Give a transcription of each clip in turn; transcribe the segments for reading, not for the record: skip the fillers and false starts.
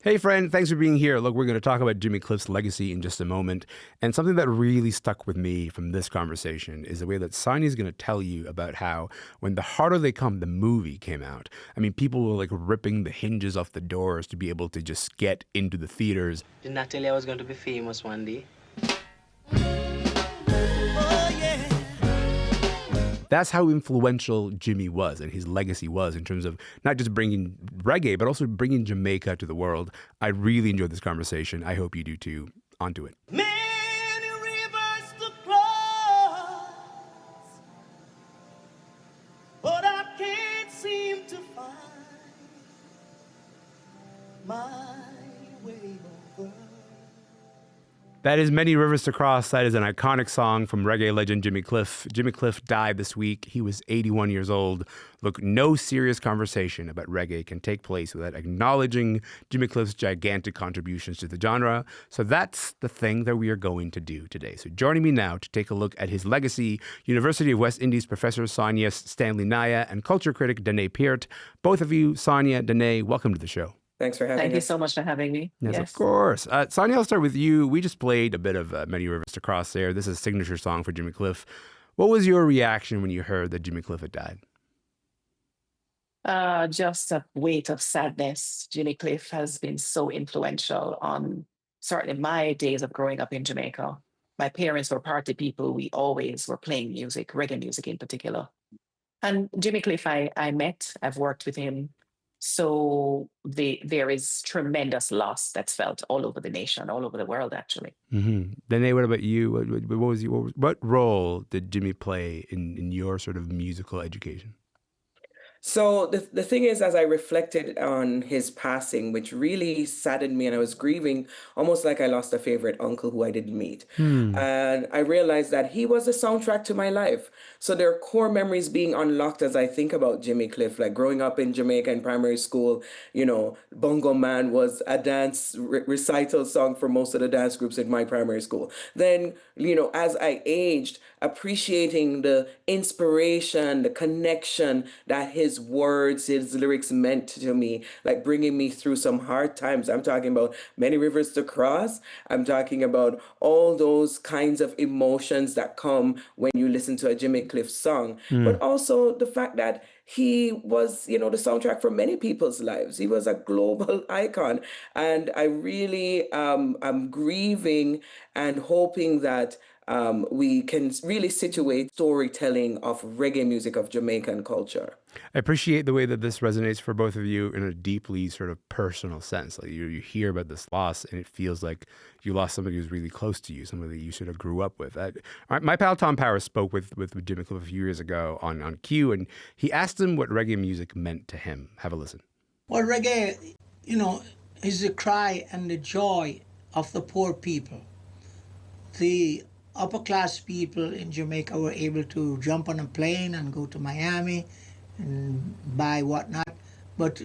Hey, friend, thanks for being here. Look, we're going to talk about Jimmy Cliff's legacy in just a moment. And something that really stuck with me from this conversation is the way that Sonja is going to tell you about how when The Harder They Come, the movie came out, I mean, people were like ripping the hinges off the doors to be able to just get into the theaters. Did not tell you I was going to be famous one day. That's how influential Jimmy was and his legacy was in terms of not just bringing reggae, but also bringing Jamaica to the world. I really enjoyed this conversation. I hope you do too. On to it. Many rivers to cross, but I can't seem to find my way over. That is Many Rivers to Cross. That is an iconic song from reggae legend Jimmy Cliff. Jimmy Cliff died this week. He was 81 years old. Look, no serious conversation about reggae can take place without acknowledging Jimmy Cliff's gigantic contributions to the genre. So that's the thing that we are going to do today. So joining me now to take a look at his legacy, University of West Indies professor Sonja Stanley Niaah and culture critic Danae Peart. Both of you, Sonja, Danae, welcome to the show. Thanks for having us. Thank you so much for having me. Yes, of course. Sonja, I'll start with you. We just played a bit of Many Rivers to Cross there. This is a signature song for Jimmy Cliff. What was your reaction when you heard that Jimmy Cliff had died? Just a weight of sadness. Jimmy Cliff has been so influential on certainly my days of growing up in Jamaica. My parents were party people. We always were playing music, reggae music in particular. And Jimmy Cliff, I met, I've worked with him. So there is tremendous loss that's felt all over the nation, all over the world, actually. Mm-hmm. Danae, what about you? What role did Jimmy play in your sort of musical education? So the thing is, as I reflected on his passing, which really saddened me, and I was grieving almost like I lost a favorite uncle who I didn't meet. And I realized that he was the soundtrack to my life. So there are core memories being unlocked as I think about Jimmy Cliff, like growing up in Jamaica in primary school. You know, Bongo Man was a dance recital song for most of the dance groups in my primary school. Then, you know, as I aged, appreciating the inspiration, the connection that his words, his lyrics meant to me, like bringing me through some hard times. I'm talking about Many Rivers to Cross. I'm talking about all those kinds of emotions that come when you listen to a Jimmy Cliff song, but also the fact that he was, you know, the soundtrack for many people's lives. He was a global icon. And I really am grieving and hoping that we can really situate storytelling of reggae music, of Jamaican culture. I appreciate the way that this resonates for both of you in a deeply sort of personal sense. Like you hear about this loss and it feels like you lost somebody who's really close to you, somebody you sort of grew up with. My pal Tom Powers spoke with Jimmy Cliff a few years ago on Q, and he asked him what reggae music meant to him. Have a listen. Well, reggae, you know, is the cry and the joy of the poor people. The upper class people in Jamaica were able to jump on a plane and go to Miami and buy whatnot. But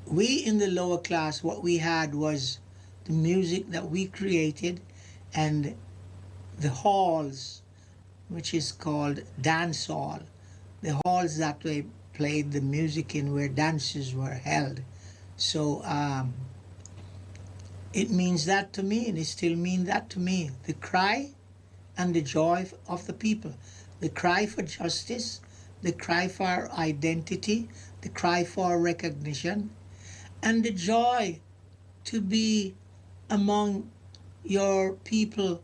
we in the lower class, what we had was the music that we created and the halls, which is called dance hall, the halls that we played the music in where dances were held. So it means that to me, and it still means that to me. The cry and the joy of the people. The cry for justice, the cry for identity, the cry for recognition, and the joy to be among your people.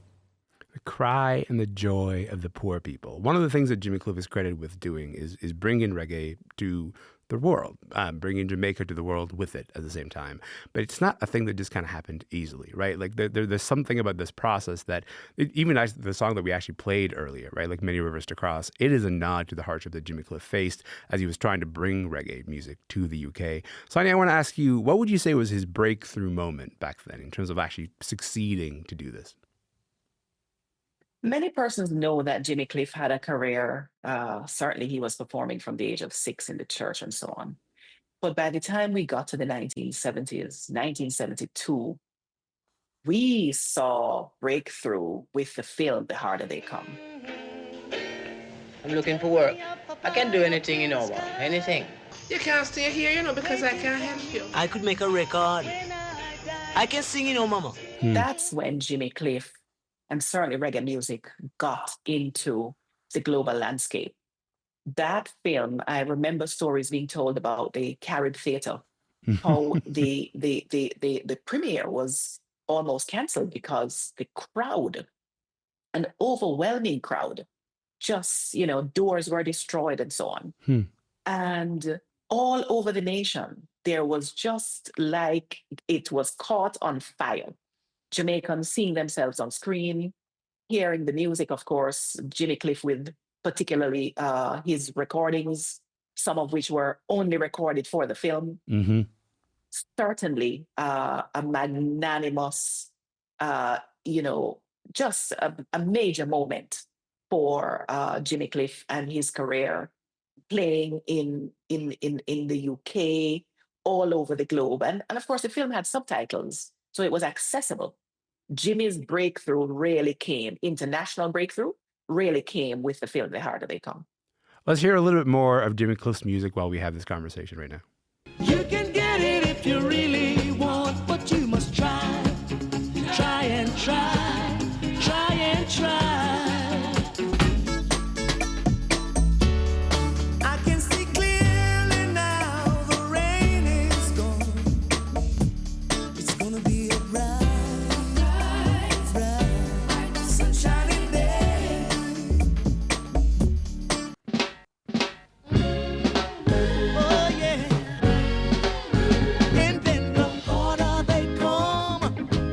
The cry and the joy of the poor people. One of the things that Jimmy Cliff is credited with doing is bringing reggae to the world, bringing Jamaica to the world with it at the same time. But it's not a thing that just kind of happened easily, right? Like there's something about this process that, even the song that we actually played earlier, right? Like Many Rivers to Cross, it is a nod to the hardship that Jimmy Cliff faced as he was trying to bring reggae music to the UK. Sonja, I want to ask you, what would you say was his breakthrough moment back then in terms of actually succeeding to do this? Many persons know that Jimmy Cliff had a career. Certainly, he was performing from the age of 6 in the church and so on. But by the time we got to the 1970s, 1972, we saw breakthrough with the film The Harder They Come. I'm looking for work. I can do anything, anything. You can't stay here, because I can't help you. I could make a record. I can sing, you know, mama. That's when Jimmy Cliff and certainly reggae music got into the global landscape. That film, I remember stories being told about the Carib Theatre, how the premiere was almost cancelled because the crowd, an overwhelming crowd, just, doors were destroyed and so on. And all over the nation, there was just like it was caught on fire. Jamaicans seeing themselves on screen, hearing the music, of course, Jimmy Cliff with particularly his recordings, some of which were only recorded for the film. Certainly a magnanimous, just a major moment for Jimmy Cliff and his career, playing in the UK, all over the globe. And of course, the film had subtitles, so it was accessible. Jimmy's breakthrough really came, international breakthrough really came with the film The Harder They Come. Let's hear a little bit more of Jimmy Cliff's music while we have this conversation right now. You can get it if you really want, but you must try. Try and try. Try and try. I can see clearly now the rain is gone. It's gonna be a bright, sunshiny day. Oh yeah. And then the harder they come,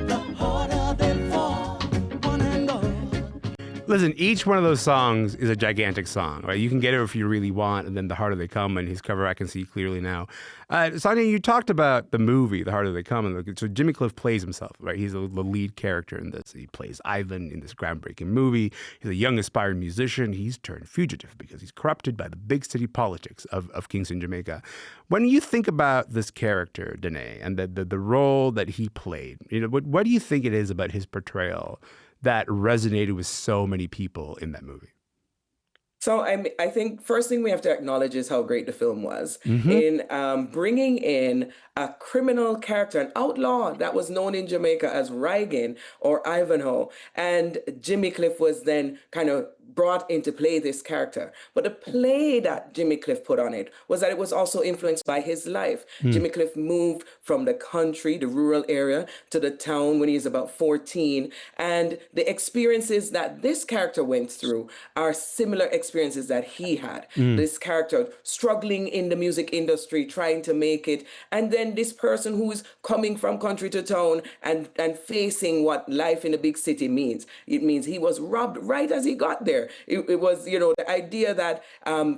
the harder they fall. One and all. Listen, each one of those songs is a gigantic song, right? You can get it if you really want, and then The Harder They Come, and his cover I can see clearly now. Sonja, you talked about the movie, The Harder They Come, and so Jimmy Cliff plays himself, right? He's the lead character in this. He plays Ivan in this groundbreaking movie. He's a young aspiring musician. He's turned fugitive because he's corrupted by the big city politics of Kingston, Jamaica. When you think about this character, Danae, and the role that he played, what do you think it is about his portrayal that resonated with so many people in that movie? So I think first thing we have to acknowledge is how great the film was in bringing in a criminal character, an outlaw that was known in Jamaica as Reagan or Ivanhoe. And Jimmy Cliff was then kind of brought into play this character. But the play that Jimmy Cliff put on it was that it was also influenced by his life. Jimmy Cliff moved from the country, the rural area, to the town when he was about 14. And the experiences that this character went through are similar experiences that he had. This character struggling in the music industry, trying to make it. And then this person who's coming from country to town and facing what life in a big city means. It means he was robbed right as he got there. It was, the idea that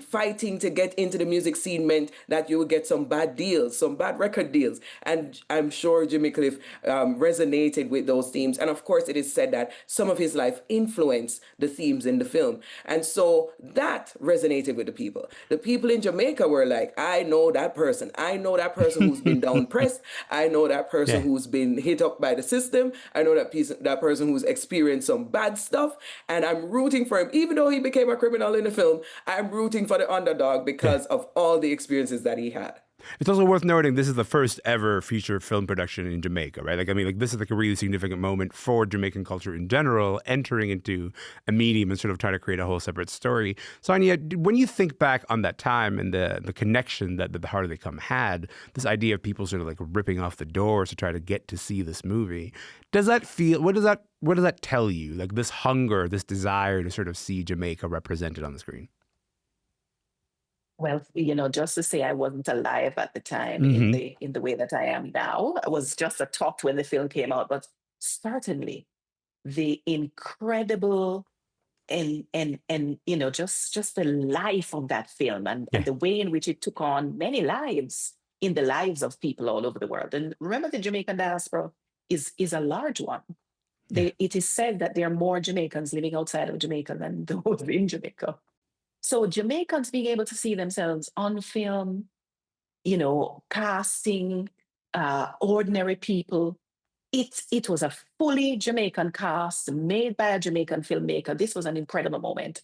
fighting to get into the music scene meant that you would get some bad deals, some bad record deals. And I'm sure Jimmy Cliff resonated with those themes. And of course, it is said that some of his life influenced the themes in the film. And so that resonated with the people. The people in Jamaica were like, I know that person. I know that person who's been down pressed. I know that person who's been hit up by the system. I know that person who's experienced some bad stuff. And I'm rooting for him. Even though he became a criminal in the film, I'm rooting for the underdog because of all the experiences that he had. It's also worth noting this is the first ever feature film production in Jamaica, right? This is a really significant moment for Jamaican culture in general, entering into a medium and sort of trying to create a whole separate story. Sonja, when you think back on that time and the connection that The Harder They Come had, this idea of people sort of like ripping off the doors to try to get to see this movie, does that feel, what does that tell you? Like this hunger, this desire to sort of see Jamaica represented on the screen? Well, just to say I wasn't alive at the time in the way that I am now. I was just a tot when the film came out, but certainly the incredible and just the life of that film and the way in which it took on many lives in the lives of people all over the world. And remember, the Jamaican diaspora is a large one. It is said that there are more Jamaicans living outside of Jamaica than those in Jamaica. So Jamaicans being able to see themselves on film, casting ordinary people. It was a fully Jamaican cast made by a Jamaican filmmaker. This was an incredible moment.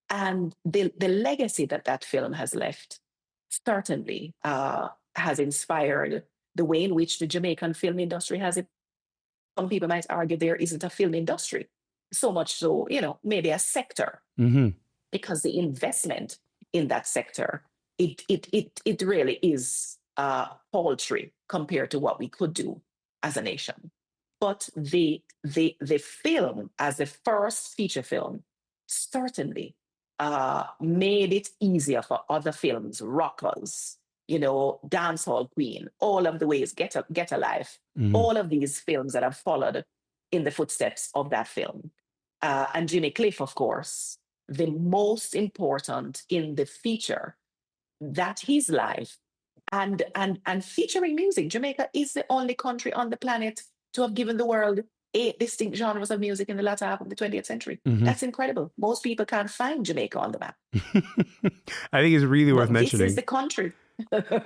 And the legacy that film has left certainly has inspired the way in which the Jamaican film industry has it. Some people might argue there isn't a film industry, so much so, maybe a sector, because the investment in that sector, it really is paltry compared to what we could do as a nation. But the film, as the first feature film, certainly made it easier for other films, rockers, Dancehall Queen, all of the ways, Get a Life, all of these films that have followed in the footsteps of that film. And Jimmy Cliff, of course, the most important in the feature, that his life and featuring music. Jamaica is the only country on the planet to have given the world 8 distinct genres of music in the latter half of the 20th century. That's incredible. Most people can't find Jamaica on the map. I think it's really worth mentioning. This is the country.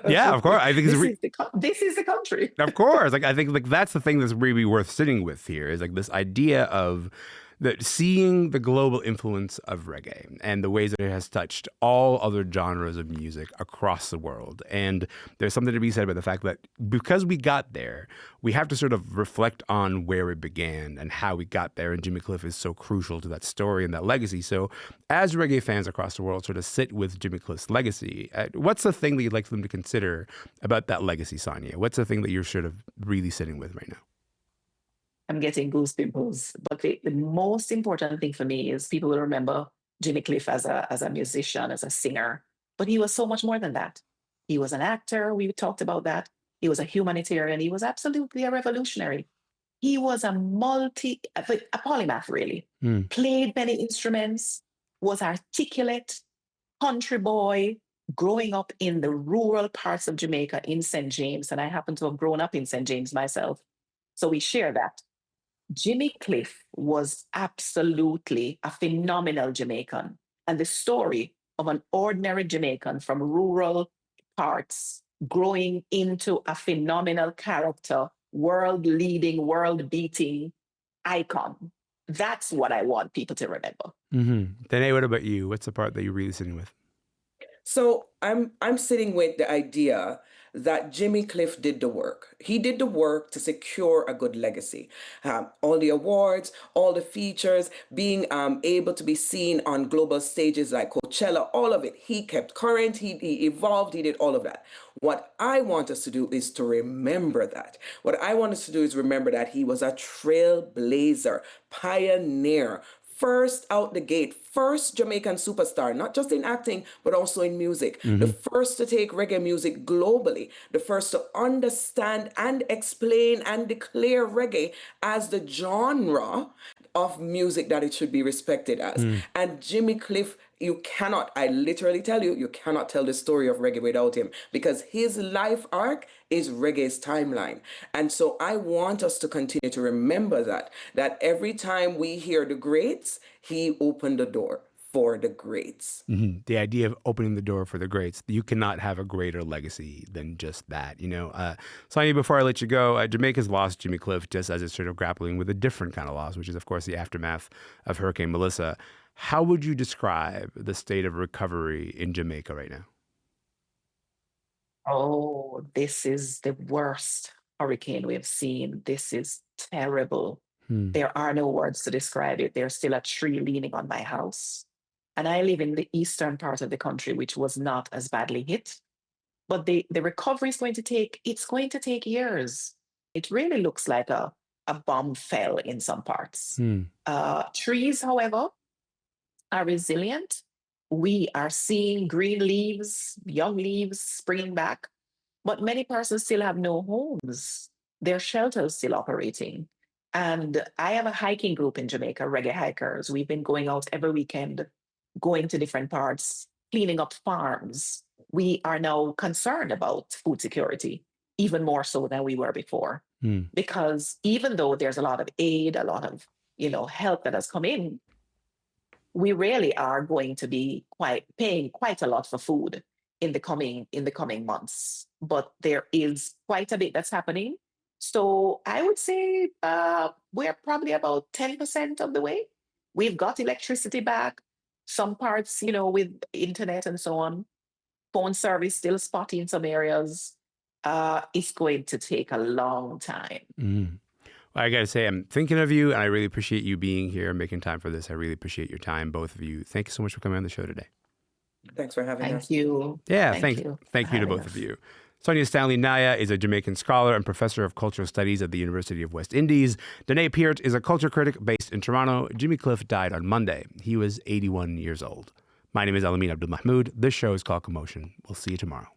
Yeah, of course. I think this is the country. Of course. I think that's the thing that's really worth sitting with here, is this idea of that seeing the global influence of reggae and the ways that it has touched all other genres of music across the world. And there's something to be said about the fact that because we got there, we have to sort of reflect on where it began and how we got there. And Jimmy Cliff is so crucial to that story and that legacy. So as reggae fans across the world sort of sit with Jimmy Cliff's legacy, what's the thing that you'd like them to consider about that legacy, Sonja? What's the thing that you're sort of really sitting with right now? I'm getting goosebumps. But the most important thing for me is people will remember Jimmy Cliff as a musician, as a singer. But he was so much more than that. He was an actor. We talked about that. He was a humanitarian. He was absolutely a revolutionary. He was a polymath, really. Played many instruments, was articulate, country boy, growing up in the rural parts of Jamaica in St. James. And I happen to have grown up in St. James myself. So we share that. Jimmy Cliff was absolutely a phenomenal Jamaican. And the story of an ordinary Jamaican from rural parts growing into a phenomenal character, world-leading, world-beating icon. That's what I want people to remember. Danae, what about you? What's the part that you're really sitting with? So I'm sitting with the idea that Jimmy Cliff did the work. He did the work to secure a good legacy. All the awards, all the features, being able to be seen on global stages like Coachella, all of it. He kept current, he evolved, he did all of that. What I want us to do is to remember that. What I want us to do is remember that he was a trailblazer, pioneer, first out the gate, first Jamaican superstar, not just in acting, but also in music. The first to take reggae music globally, the first to understand and explain and declare reggae as the genre of music that it should be respected as. And Jimmy Cliff, I literally tell you, you cannot tell the story of reggae without him, because his life arc is reggae's timeline. And so I want us to continue to remember that every time we hear the greats, he opened the door for the greats. The idea of opening the door for the greats, you cannot have a greater legacy than just that. Sonja, before I let you go, Jamaica's lost Jimmy Cliff just as it's sort of grappling with a different kind of loss, which is, of course, the aftermath of Hurricane Melissa. How would you describe the state of recovery in Jamaica right now? Oh, this is the worst hurricane we have seen. This is terrible. There are no words to describe it. There's still a tree leaning on my house. And I live in the eastern part of the country, which was not as badly hit. But the recovery is going to take years. It really looks like a bomb fell in some parts. Trees, however, are resilient. We are seeing green leaves, young leaves springing back, but many persons still have no homes. Their shelters still operating. And I have a hiking group in Jamaica, reggae hikers. We've been going out every weekend, going to different parts, cleaning up farms. We are now concerned about food security, even more so than we were before. Because even though there's a lot of aid, a lot of help that has come in, we really are going to be paying quite a lot for food in the coming months. But there is quite a bit that's happening. So I would say we're probably about 10% of the way. We've got electricity back. Some parts, with internet and so on. Phone service still spotty in some areas. It's going to take a long time. Well, I got to say, I'm thinking of you, and I really appreciate you being here and making time for this. I really appreciate your time, both of you. Thank you so much for coming on the show today. Thanks for having us. Thank you. Yeah, Thank you thank for you to having both us. of you. Sonja Stanley Niaah is a Jamaican scholar and professor of cultural studies at the University of West Indies. Danae Peart is a culture critic based in Toronto. Jimmy Cliff died on Monday. He was 81 years old. My name is Elamin Abdelmahmoud. This show is called Commotion. We'll see you tomorrow.